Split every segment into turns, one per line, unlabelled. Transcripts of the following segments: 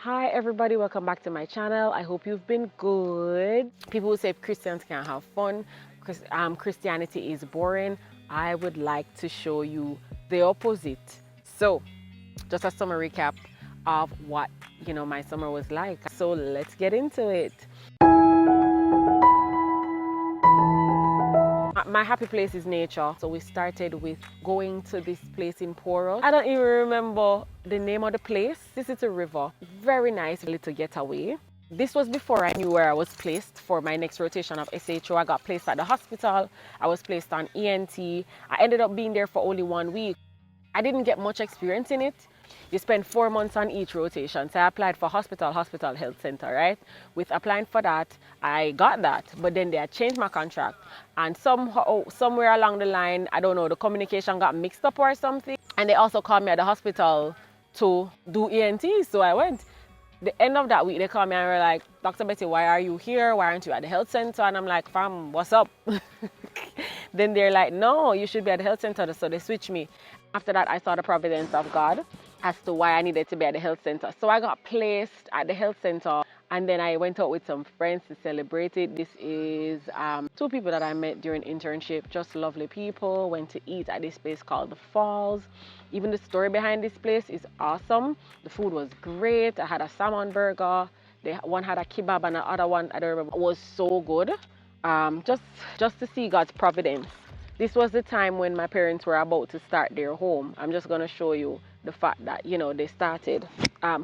Hi everybody, welcome back to my channel. I hope you've been good. People who say Christians can't have fun, Christianity is boring. I would like to show you the opposite. So, just a summary recap of what my summer was like. So let's get into it. My happy place is nature. So we started with going to this place in Poros. I don't even remember the name of the place. This is a river. Very nice little getaway. This was before I knew where I was placed for my next rotation of SHO. I got placed at the hospital. I was placed on ENT. I ended up being there for only 1 week. I didn't get much experience in it. You spend 4 months on each rotation. So I applied for hospital health center, right? With applying for that, I got that. But then they had changed my contract. And somehow, somewhere along the line, I don't know, the communication got mixed up or something. And they also called me at the hospital to do ENT. So I went. The end of that week, they called me and were like, Dr. Betty, why are you here? Why aren't you at the health center? And I'm like, fam, what's up? Then they're like, no, you should be at the health center. So they switched me. After that, I saw the providence of God as to why I needed to be at the health center. So I got placed at the health center, and then I went out with some friends to celebrate it. This is 2 people that I met during internship, just lovely people. Went to eat at this place called The Falls. Even the story behind this place is awesome. The food was great. I had a salmon burger. One had a kebab and the other one, I don't remember, was so good. Just to see God's providence. This was the time when my parents were about to start their home. I'm just going to show you the fact that, they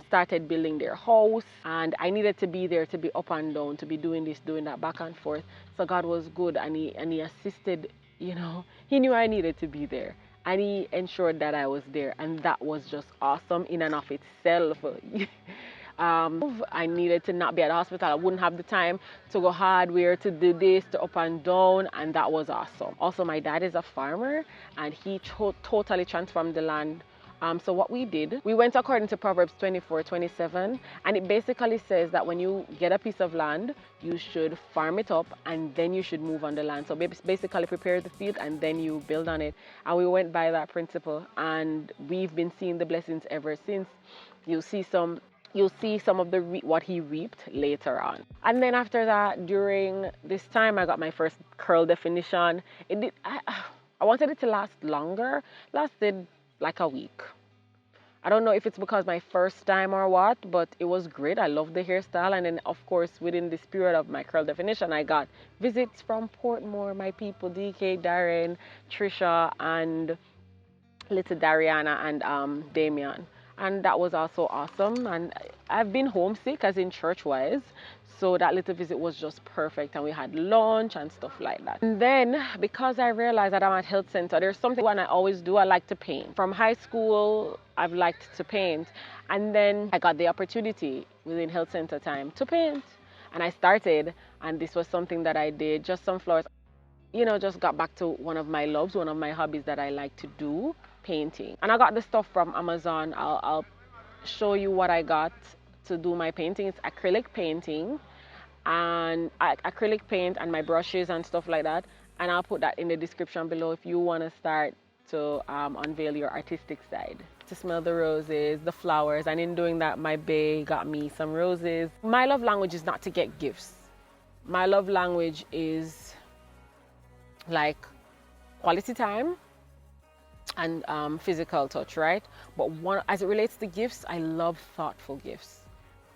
started building their house, and I needed to be there to be up and down, to be doing this, doing that, back and forth. So God was good, and he assisted, he knew I needed to be there, and he ensured that I was there, and that was just awesome in and of itself. I needed to not be at the hospital. I wouldn't have the time to go hardware, to do this, to up and down, and that was awesome. Also, my dad is a farmer, and he totally transformed the land. So what we did, we went according to Proverbs 24:27, and it basically says that when you get a piece of land, you should farm it up, and then you should move on the land. So basically prepare the field, and then you build on it. And we went by that principle, and we've been seeing the blessings ever since. You'll see some of the what he reaped later on. And then after that, during this time, I got my first curl definition. I wanted it to last longer. Lasted like a week. I don't know if it's because my first time or what, but it was great. I loved the hairstyle. And then, of course, within this period of my curl definition, I got visits from Portmore, my people, DK, Darren, Trisha, and little Dariana and Damian. And that was also awesome. And I've been homesick, as in church-wise, so that little visit was just perfect, and we had lunch and stuff like that. And then, because I realized that I'm at health center, there's something when I always do. I like to paint. From high school, I've liked to paint, and then I got the opportunity within health center time to paint, and I started, and this was something that I did, just some flowers. Just got back to one of my loves, one of my hobbies that I like to do, painting. And I got the stuff from Amazon. I'll show you what I got to do my painting. It's acrylic painting, and acrylic paint and my brushes and stuff like that. And I'll put that in the description below if you want to start to unveil your artistic side. To smell the roses, the flowers, and in doing that, my bae got me some roses. My love language is not to get gifts. My love language is like quality time and physical touch, right? But as it relates to gifts, I love thoughtful gifts.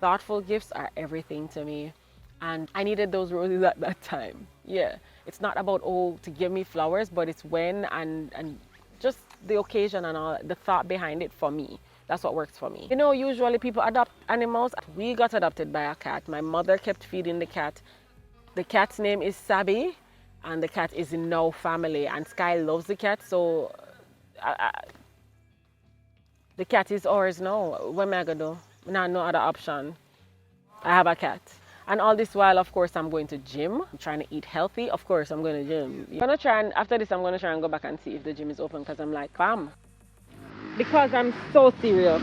Thoughtful gifts are everything to me, and I needed those roses at that time. Yeah, it's not about to give me flowers, but it's when and just the occasion and all the thought behind it for me. That's what works for me. Usually people adopt animals. We got adopted by a cat. My mother kept feeding the cat. The cat's name is Sabi, and the cat is in no family, and Sky loves the cat, so the cat is ours now. What am I gonna do? No other option. I have a cat. And all this while, of course, I'm going to gym. I'm trying to eat healthy. Of course, I'm going to gym. After this, I'm going to try and go back and see if the gym is open, because I'm like, bam. Because I'm so serious.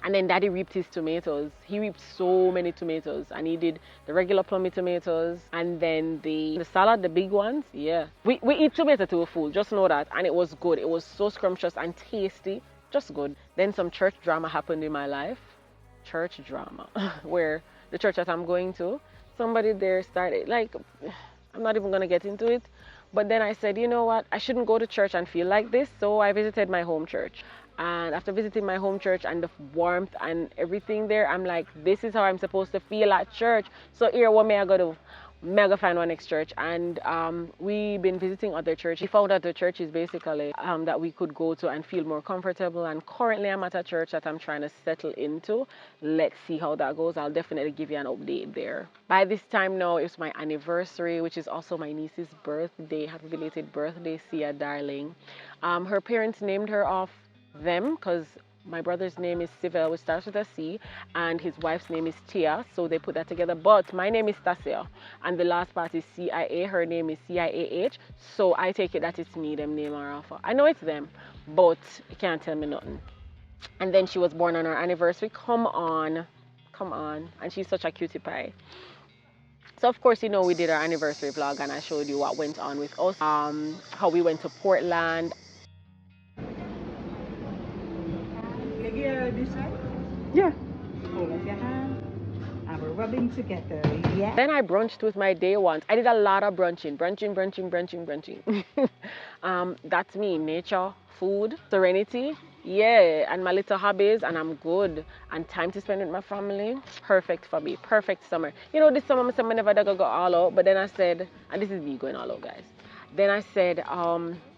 And then Daddy reaped his tomatoes. He reaped so many tomatoes, and he did the regular plummy tomatoes, and then the salad, the big ones. Yeah, we eat tomato to a full, just know that. And it was good. It was so scrumptious and tasty. just good. Then some church drama happened in my life. Church drama, where the church that I'm going to, somebody there started, like, I'm not even going to get into it. But then I said, you know what? I shouldn't go to church and feel like this. So I visited my home church. And after visiting my home church and the warmth and everything there, I'm like, this is how I'm supposed to feel at church. So here, what may I go do? Mega find one next church. And we've been visiting other churches. We found out the churches basically that we could go to and feel more comfortable. And currently I'm at a church that I'm trying to settle into. Let's see how that goes. I'll definitely give you an update there. By this time now, it's my anniversary, which is also my niece's birthday. Happy belated birthday, Sia, darling. Her parents named her off them because my brother's name is Sivel, which starts with a C, and his wife's name is Tia, so they put that together. But my name is Tasia, and the last part is CIA. Her name is CIAH, so I take it that it's me, them name her off. I know it's them, but you can't tell me nothing. And then she was born on her anniversary. Come on, and she's such a cutie pie. So of course, you know, we did our anniversary vlog, and I showed you what went on with us, how we went to Portland.
This side?
Yeah.
Hold up your hand. And we're rubbing together. Yeah.
Then I brunched with my day ones. I did a lot of brunching. That's me. Nature, food, serenity. Yeah. And my little hobbies. And I'm good. And time to spend with my family. Perfect for me. Perfect summer. You know, this summer, I never go all out. But then I said, and this is me going all out, guys. Then I said,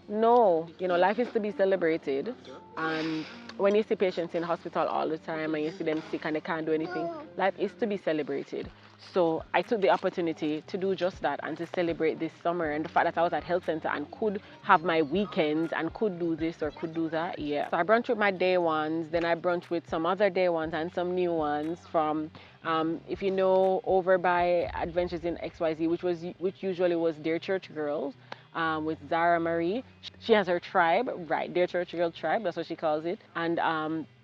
no, you know, life is to be celebrated. And when you see patients in hospital all the time and you see them sick and they can't do anything, life is to be celebrated. So I took the opportunity to do just that and to celebrate this summer, and the fact that I was at health center and could have my weekends and could do this or could do that. Yeah. So I brunch with my day ones, then I brunch with some other day ones and some new ones from if you know, over by Adventures in XYZ, which usually was Dear Church Girls. With Zara Marie. She has her tribe, right? Dear Church Girl Tribe, that's what she calls it. And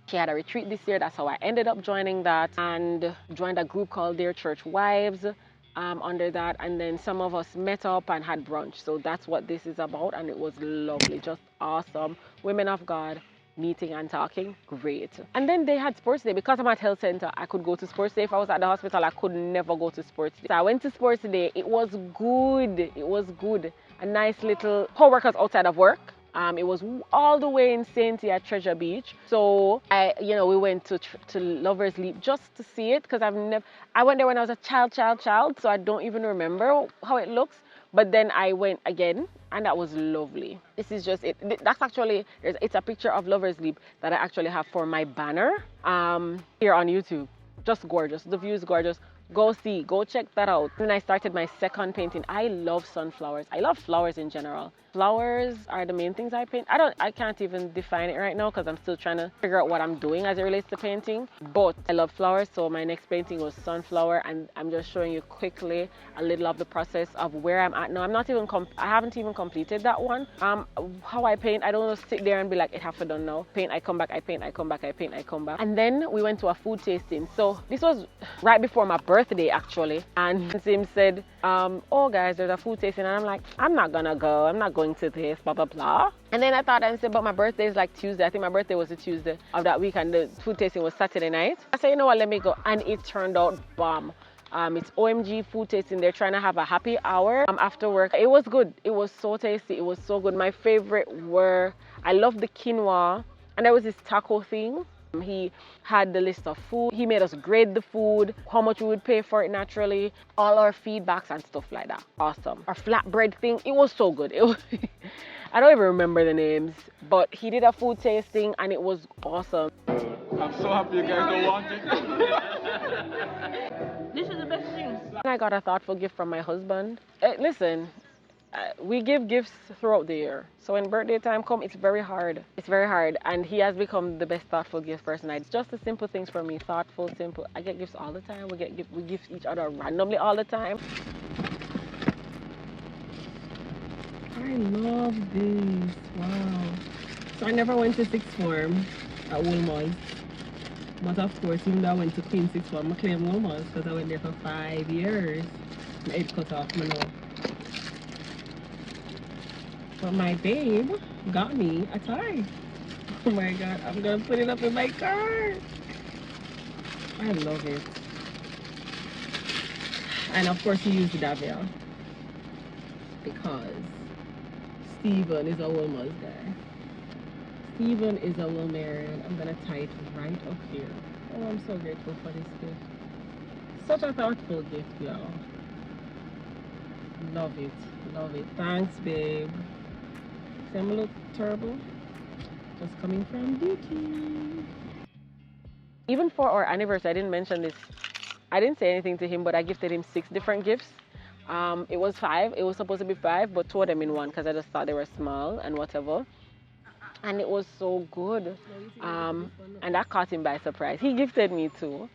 she had a retreat this year. That's how I ended up joining that and joined a group called Dear Church Wives under that. And then some of us met up and had brunch. So that's what this is about. And it was lovely, just awesome. Women of God meeting and talking, great. And then they had sports day. Because I'm at health center, I could go to sports day. If I was at the hospital, I could never go to sports day. So I went to sports day. It was good. It was good. A nice little co-workers outside of work. It was all the way in Saint at Treasure Beach. So we went to Lover's Leap just to see it, because I went there when I was a child, so I don't even remember how it looks. But then I went again, and that was lovely. This is just it. That's actually, it's a picture of Lover's Leap that I actually have for my banner here on YouTube. Just gorgeous. The view is gorgeous. Go check that out. When I started my second painting, I love sunflowers. I love flowers in general. Flowers are the main things I paint. I can't even define it right now because I'm still trying to figure out what I'm doing as it relates to painting. But I love flowers, so my next painting was sunflower, and I'm just showing you quickly a little of the process of where I'm at now. I haven't even completed that one. How I paint, I don't just sit there and be like, it have to done now. Paint, I come back, I paint, I come back, I paint, I come back. And then we went to a food tasting. So this was right before my birthday actually, and Sim said, oh guys, there's a food tasting, and I'm like, I'm not gonna go, I'm not going to this, blah blah blah. And then I thought, and said, but my birthday is like Tuesday. I think my birthday was a Tuesday of that week, and the food tasting was Saturday night. I said, you know what, let me go. And it turned out bomb. It's OMG food tasting. They're trying to have a happy hour after work. It was good. It was so tasty. It was so good. My favorite I love the quinoa, and there was this taco thing. He had the list of food. He made us grade the food, how much we would pay for it naturally, all our feedbacks and stuff like that. Awesome. Our flatbread thing, it was so good. It was I don't even remember the names, but he did a food tasting and it was awesome.
I'm so happy you guys don't want it.
This is the best thing. I got a thoughtful gift from my husband. Listen, we give gifts throughout the year. So when birthday time comes, it's very hard. It's very hard. And he has become the best thoughtful gift person. It's just the simple things for me. Thoughtful, simple. I get gifts all the time. We give each other randomly all the time. I love this. Wow. So I never went to sixth form at Woolmars. But of course, even though I went to Queen sixth form, I claim Woolmars because I went there for 5 years. My head cut off my nose. But my babe got me a tie. Oh my god, I'm gonna put it up in my car. I love it. And of course he used Davia because Steven is a woman's guy. Steven is a well married. I'm gonna tie it right up here. Oh, I'm so grateful for this gift. Such a thoughtful gift, y'all. Love it. Love it. Thanks, babe. See, I'm a little terrible. Just coming from duty. Even for our anniversary, I didn't mention this. I didn't say anything to him, but I gifted him 6 different gifts. It was 5. It was supposed to be 5, but 2 of them in one because I just thought they were small and whatever. And it was so good. And that caught him by surprise. He gifted me too,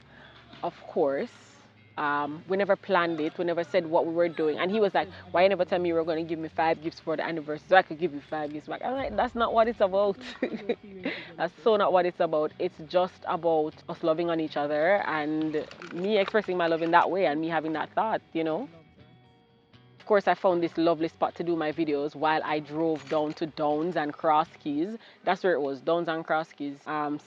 of course. We never planned it. We never said what we were doing. And he was like, why you never tell me you were going to give me 5 gifts for the anniversary so I could give you 5 gifts back? I'm like, that's not what it's about. That's so not what it's about. It's just about us loving on each other and me expressing my love in that way and me having that thought, you know? Of course, I found this lovely spot to do my videos while I drove down to Downs and Cross Keys. That's where it was, Downs and Cross Keys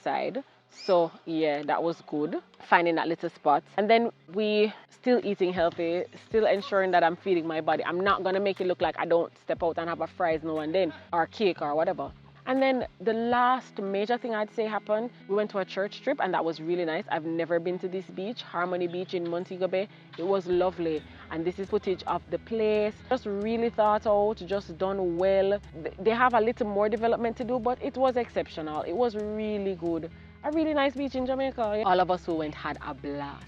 side. So yeah, that was good, finding that little spot. And then we still eating healthy, still ensuring that I'm feeding my body. I'm not gonna make it look like I don't step out and have a fries now and then, or cake or whatever. And then the last major thing I'd say happened, we went to a church trip and that was really nice. I've never been to this beach, Harmony Beach in Montego Bay. It was lovely. And this is footage of the place. Just really thought out, just done well. They have a little more development to do, but it was exceptional. It was really good. A really nice beach in Jamaica. All of us who went had a blast.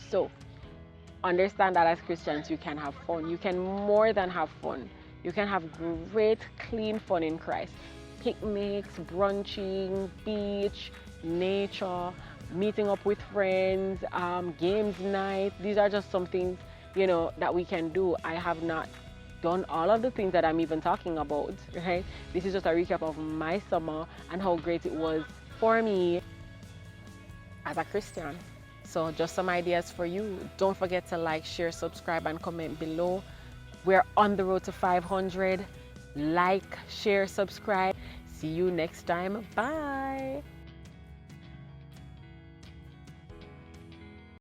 So, understand that as Christians, you can have fun. You can more than have fun. You can have great, clean fun in Christ. Picnics, brunching, beach, nature, meeting up with friends, games night. These are just some things, you know, that we can do. I have not done all of the things that I'm even talking about, right? This is just a recap of my summer and how great it was for me as a Christian. So just some ideas for you. Don't forget to like, share, subscribe, and comment below. We're on the road to 500. Like, share, subscribe. See you next time. Bye.